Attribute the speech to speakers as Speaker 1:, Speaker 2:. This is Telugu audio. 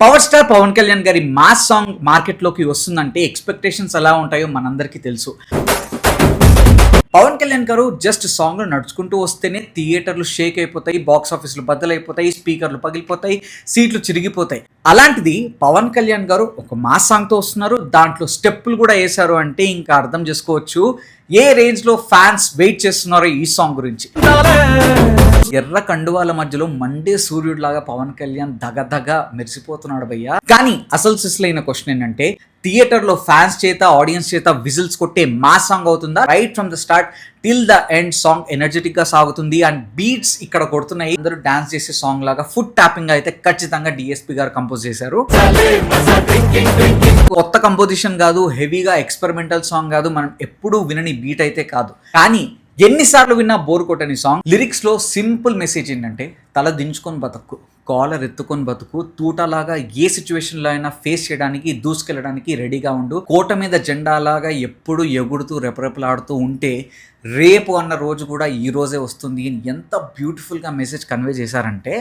Speaker 1: పవర్ స్టార్ పవన్ కళ్యాణ్ గారి మాస్ సాంగ్ మార్కెట్లోకి వస్తుందంటే ఎక్స్పెక్టేషన్స్ ఎలా ఉంటాయో మనందరికీ తెలుసు. పవన్ కళ్యాణ్ గారు జస్ట్ సాంగ్లో నడుచుకుంటూ వస్తేనే థియేటర్లు షేక్ అయిపోతాయి, బాక్స్ ఆఫీసులు బద్దలైపోతాయి, స్పీకర్లు పగిలిపోతాయి, సీట్లు చిరిగిపోతాయి. అలాంటిది పవన్ కళ్యాణ్ గారు ఒక మాస్ సాంగ్తో వస్తున్నారు, దాంట్లో స్టెప్పులు కూడా వేశారు అంటే ఇంకా అర్థం చేసుకోవచ్చు ఏ రేంజ్లో ఫ్యాన్స్ వెయిట్ చేస్తున్నారో ఈ సాంగ్ గురించి. ఎర్ర కండువాల మధ్యలో మండే సూర్యుడిలాగా పవన్ కళ్యాణ్ దగదగ మెరిసిపోతున్నాడు భయ్యా. కానీ అసలు సిస్లైన క్వశ్చన్ ఏంటంటే, థియేటర్ లో ఫ్యాన్స్ చేత ఆడియన్స్ చేత విజిల్స్ కొట్టే మాస్ సాంగ్ అవుతుందా? Right from the start till the end song energetic గా సాగుతుంది అండ్ బీట్స్ ఇక్కడ కొడుతున్నాయి. అందరూ డాన్స్ చేసే సాంగ్ లాగా ఫుట్ ట్యాపింగ్ అయితే ఖచ్చితంగా డిఎస్పి గారు కంపోజ్ చేశారు. కొత్త కంపోజిషన్ కాదు, హెవీగా ఎక్స్పెరిమెంటల్ సాంగ్ కాదు, మనం ఎప్పుడూ వినని బీట్ అయితే కాదు. కానీ ఎన్నిసార్లు విన్నా బోర్ కొట్టని సాంగ్. లిరిక్స్ లో సింపుల్ మెసేజ్ ఏంటంటే, తల దించుకొని బతుకు, కాలర్ ఎత్తుకొని బతుకు, తూటలాగా ఏ సిచ్యువేషన్ లో అయినా ఫేస్ చేయడానికి, దూసుకెళ్ళడానికి రెడీగా ఉండు, కోట మీద జెండాలాగా ఎప్పుడు ఎగుడుతూ రెపరెపలాడుతూ ఉంటే రేపు అన్న రోజు కూడా ఈ రోజే వస్తుంది. ఎంత బ్యూటిఫుల్ గా మెసేజ్ కన్వే చేశారంటే